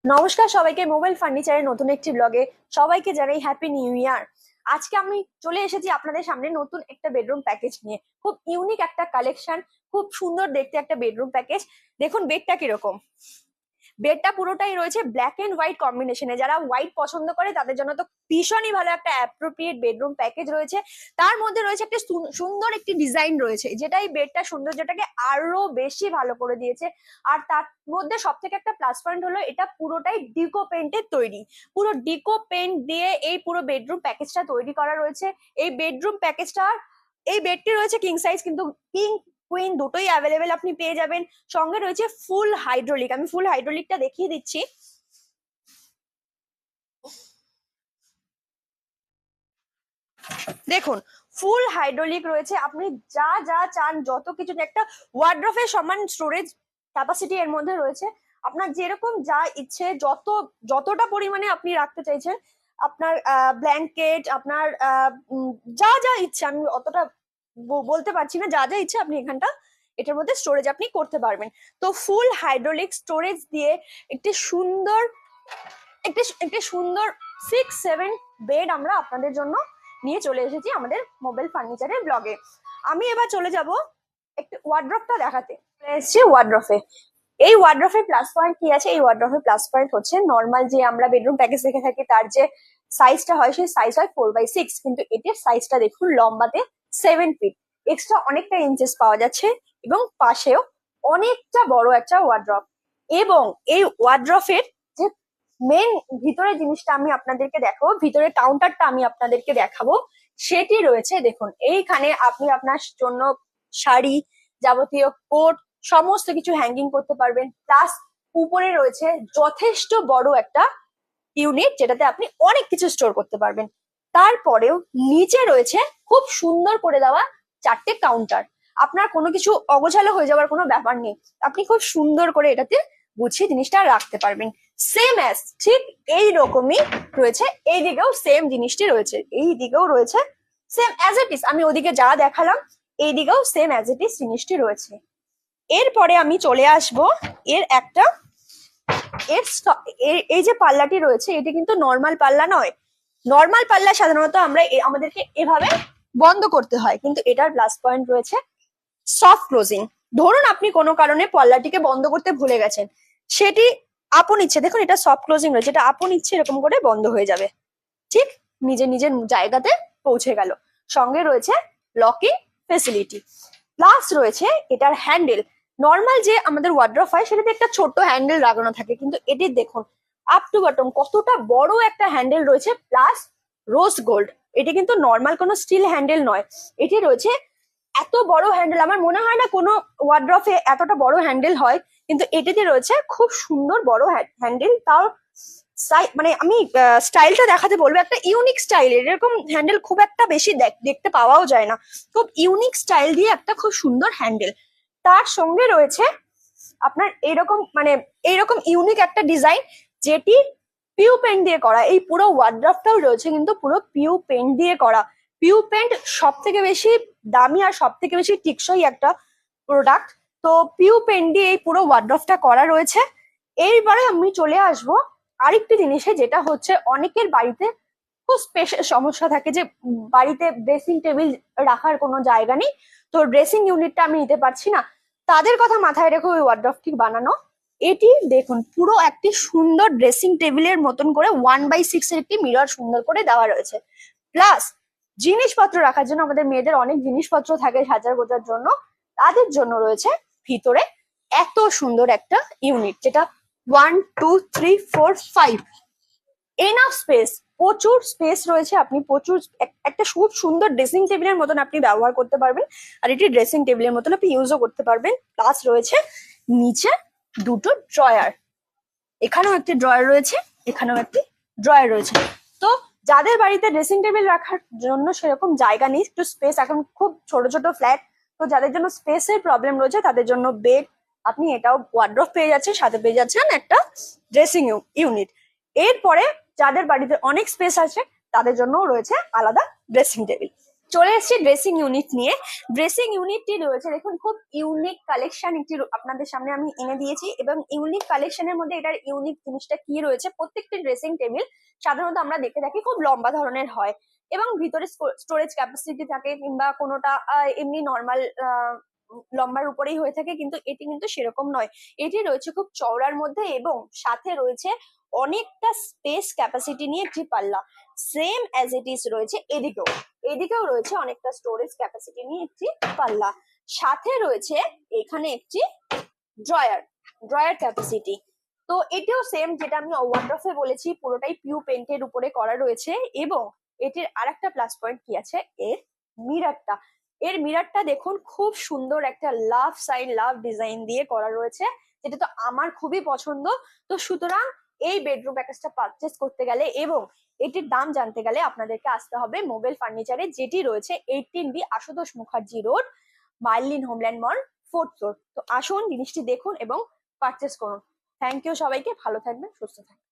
নমস্কার সবাইকে, মোবাইল ফার্নিচারের নতুন একটি ব্লগে সবাইকে জানাই হ্যাপি নিউ ইয়ার। আজকে আমি চলে এসেছি আপনাদের সামনে নতুন একটা বেডরুম প্যাকেজ নিয়ে। খুব ইউনিক একটা কালেকশন, খুব সুন্দর দেখতে একটা বেডরুম প্যাকেজ। দেখুন বেডটা কিরকম। বেডটা পুরোটাই রয়েছে ব্ল্যাক এন্ড হোয়াইট কম্বিনেশনে। যারা হোয়াইট পছন্দ করে তাদের জন্য তো ভীষণই ভালো একটা অ্যাপ্রোপ্রিয়েট বেডরুম প্যাকেজ রয়েছে। তার মধ্যে রয়েছে একটা সুন্দর একটি ডিজাইন রয়েছে, যেটা এই বেডটা সৌন্দর্যটাকে আরো বেশি ভালো করে দিয়েছে। আর তার মধ্যে সব থেকে একটা প্লাস পয়েন্ট হলো এটা পুরোটাই ডিকো পেন্টের তৈরি। পুরো ডিকো পেন্ট দিয়ে এই পুরো বেডরুম প্যাকেজটা তৈরি করা রয়েছে। এই বেডরুম প্যাকেজটা, এই বেডটি রয়েছে কিং সাইজ, কিন্তু কিং কুইন দুটোই অ্যাভেলেবেল আপনি পেয়ে যাবেন। সঙ্গে রয়েছে ফুল হাইড্রোলিক। আমি ফুল হাইড্রোলিকটা দেখিয়ে দিচ্ছি। দেখুন, ফুল হাইড্রোলিক রয়েছে। আপনি যা যা চান, যত কিছু, একটা ওয়ার্ড্রফের সমান স্টোরেজ ক্যাপাসিটি এর মধ্যে রয়েছে। আপনার যেরকম যা ইচ্ছে, যতটা পরিমাণে আপনি রাখতে চাইছেন, আপনার ব্ল্যাঙ্কেট, আপনার যা যা ইচ্ছে, আমি অতটা বলতে পারছি না, যা যা ইচ্ছে আপনি এখানটা এটার মধ্যে স্টোরেজ আপনি করতে পারবেন। তো ফুল হাইড্রোলিক স্টোরেজ দিয়ে একটি সুন্দর একটি সুন্দর 6-7 বেড আমরা আপনাদের জন্য নিয়ে চলে এসেছি আমাদের মোবাইল ফার্নিচারের ব্লগে। আমি এবার চলে যাব একটু ওয়ার্ড্রপটা দেখাতে। এসেছি ওয়ার্ড্রফে। এই ওয়ার্ড্রফের প্লাস পয়েন্ট কি আছে? এই ওয়ার্ড্রফের প্লাস পয়েন্ট হচ্ছে নর্মাল যে আমরা বেডরুম প্যাকেজ দেখে থাকি তার যে সাইজটা হয়, সেই সাইজ হয় 4/6, কিন্তু এটির সাইজটা দেখুন লম্বাতে 7 ফিট। এক্সট্রা অনেকটা ইঞ্চেস পাওয়া যাচ্ছে এবং পাশেও অনেকটা বড় একটা ওয়ার্ড্রপ। এবং এই ওয়ার্ড্রফের যে মেন ভিতরে জিনিসটা আমি আপনাদেরকে দেখাবো, ভিতরের কাউন্টারটা আমি আপনাদেরকে দেখাবো, সেটি রয়েছে। দেখুন, এইখানে আপনি আপনার জন্য শাড়ি, যাবতীয় কোট, সমস্ত কিছু হ্যাঙ্গিং করতে পারবেন। প্লাস উপরে রয়েছে যথেষ্ট বড় একটা ইউনিট, যেটাতে আপনি অনেক কিছু স্টোর করতে পারবেন। তারপরেও নিচে রয়েছে খুব সুন্দর করে দেওয়া 4টে কাউন্টার। আপনার কোনো কিছু অগোছালো হয়ে যাওয়ার কোনো ব্যাপার নেই, আপনি খুব সুন্দর করে এটাতে গুছিয়ে জিনিসটা রাখতে পারবেন। সেম অ্যাজ ঠিক এই রকমই রয়েছে এই দিকেও, সেম জিনিসটি রয়েছে এই দিকেও, রয়েছে সেম অ্যাজ ইট ইজ। আমি ওদিকে যা দেখালাম এই দিকেও সেম অ্যাজ ইট ইজ জিনিসটি রয়েছে। এরপরে আমি চলে আসব এর একটা এর এই যে পাল্লাটি রয়েছে, এটি কিন্তু নর্মাল পাল্লা নয়। নর্মাল পাল্লা সাধারণত আমরা আমাদেরকে এভাবে বন্ধ করতে হয়, কিন্তু এটার প্লাস পয়েন্ট রয়েছে সফট ক্লোজিং। ধরুন আপনি কোনো কারণে পাল্লাটিকে বন্ধ করতে ভুলে গেছেন, সেটি আপন ইচ্ছে, দেখুন এটা সফট ক্লোজিং রয়েছে, এটা আপন ইচ্ছে এরকম করে বন্ধ হয়ে যাবে, ঠিক নিজের নিজের জায়গাতে পৌঁছে গেল। সঙ্গে রয়েছে লকিং ফেসিলিটি। প্লাস রয়েছে এটার হ্যান্ডেল। নর্মাল যে আমাদের ওয়ার্ড্রপ হয় সেটাতে একটা ছোট্ট হ্যান্ডেল লাগানো থাকে, কিন্তু এটি দেখুন আপ টু বটম কতটা বড় একটা হ্যান্ডেল রয়েছে। প্লাস রোজ গোল্ড, এটি কিন্তু নর্মাল কোনো স্টিল হ্যান্ডেল নয়, এটি রয়েছে এত বড় হ্যান্ডেল। আমার মনে হয় না কোনো ওয়ার্ড্রপে এতটা বড় হ্যান্ডেল হয়, কিন্তু এটিতে রয়েছে খুব সুন্দর বড় হ্যান্ডেল। তাও মানে আমি স্টাইলটা দেখাতে বলবো, একটা ইউনিক স্টাইল। এরকম হ্যান্ডেল খুব একটা বেশি দেখতে পাওয়াও যায় না। খুব ইউনিক স্টাইল দিয়ে একটা খুব সুন্দর হ্যান্ডেল। তার সঙ্গে রয়েছে আপনার এইরকম, মানে এইরকম ইউনিক একটা ডিজাইন, যেটি পিউ পেন্ট দিয়ে করা। এই পুরো ওয়ার্ড্রপটাও রয়েছে কিন্তু পুরো পিউ পেন্ট দিয়ে করা। পিউ পেন্ট সব থেকে বেশি দামি আর সব থেকে বেশি টেকসই একটা প্রোডাক্ট। তো পিউ পেন্ট দিয়ে এই পুরো ওয়ার্ড্রপটা করা রয়েছে। এইবারে আমি চলে আসবো আরেকটি জিনিসে, যেটা হচ্ছে অনেকের বাড়িতে খুব স্পেশাল সমস্যা থাকে যে বাড়িতে ড্রেসিং টেবিল রাখার কোনো জায়গা নেই, তো ড্রেসিং ইউনিটটা আমি নিতে পারছি না। তাদের কথা মাথায় রেখে ওই ওয়ার্ড্রপটি বানানো। এটি দেখুন পুরো একটি সুন্দর ড্রেসিং টেবিলের মতন করে 1/6 এর একটি মিরর সুন্দর করে দেওয়া রয়েছে। প্লাস জিনিসপত্র রাখার জন্য, আমাদের মেয়েদের অনেক জিনিসপত্র থাকে সাজার গোজার জন্য, তাদের জন্য রয়েছে ভিতরে এত সুন্দর একটা ইউনিট, যেটা 1 2 3 4 5 এনাফ স্পেস, প্রচুর স্পেস রয়েছে। আপনি প্রচুর একটা খুব সুন্দর ড্রেসিং টেবিলের মতন আপনি ব্যবহার করতে পারবেন, আর এটি ড্রেসিং টেবিলের মতন আপনি ইউজও করতে পারবেন। প্লাস রয়েছে নিচে দুটো ড্রয়ার, এখানেও একটি ড্রয়ার রয়েছে, এখানেও একটি ড্রয়ার রয়েছে। তো যাদের বাড়িতে ড্রেসিং টেবিল রাখার জন্য সেরকম জায়গা নেই, একটু স্পেস, এখন খুব ছোট ছোট ফ্ল্যাট, তো যাদের জন্য স্পেসের প্রবলেম রয়েছে তাদের জন্য বেড, আপনি এটাও ওয়ার্ড্রপ পেয়ে যাচ্ছেন, সাথে পেয়ে যাচ্ছেন একটা ড্রেসিং ইউনিট। এরপরে যাদের বাড়িতে অনেক স্পেস আছে তাদের জন্য রয়েছে আলাদা ড্রেসিং টেবিল। চলে এসেছি ড্রেসিং ইউনিট নিয়ে। ড্রেসিং ইউনিটটি রয়েছে দেখুন, খুব ইউনিক কালেকশন একটি আপনাদের সামনে আমি এনে দিয়েছি, এবং ইউনিক কালেকশনের মধ্যে এটার ইউনিক জিনিসটা কি রয়েছে, প্রত্যেকটি ড্রেসিং টেবিল সাধারণত আমরা দেখে থাকি খুব লম্বা ধরনের হয়, এবং ভিতরে স্টোরেজ ক্যাপাসিটি থাকে, কিংবা কোনোটা এমনি নর্মাল লম্বার উপরেই হয়ে থাকে, কিন্তু এটি কিন্তু সেরকম নয়। এটি রয়েছে খুব চওড়ার মধ্যে, এবং সাথে রয়েছে অনেকটা স্পেস ক্যাপাসিটি নিয়ে একটি পাল্লা। সেম অ্যাজ ইট ইজ রয়েছে এদিকেও, এদিকেও রয়েছে অনেকটা স্টোরেজ ক্যাপাসিটি নিয়ে একটি পাল্লা। সাথে রয়েছে এখানে একটি ড্রয়ার, ড্রয়ার ক্যাপাসিটি। তো এটিও সেম, যেটা আমি ওয়ার্ড্রফে বলেছি, পুরোটাই পিউ পেন্টের উপরে করা রয়েছে। এবং এটির আরেকটা প্লাস পয়েন্ট কি আছে, এর মিররটা। এর মিররটা দেখুন, খুব সুন্দর একটা লাভ সাইন, লাভ ডিজাইন দিয়ে করা রয়েছে, যেটা তো আমার খুবই পছন্দ। তো সুতরাং এই বেডরুম প্যাকেজটা পারচেস করতে গেলে এবং এটির দাম জানতে গেলে আপনাদেরকে আসতে হবে মোবাইল ফার্নিচারে, যেটি রয়েছে 18B Ashutosh Mukherjee road, Marlin Homeland mall, 4th floor. তো আসুন, জিনিসটি দেখুন এবং পারচেস করুন। থ্যাংক ইউ সবাইকে, ভালো থাকবেন, সুস্থ থাকবেন।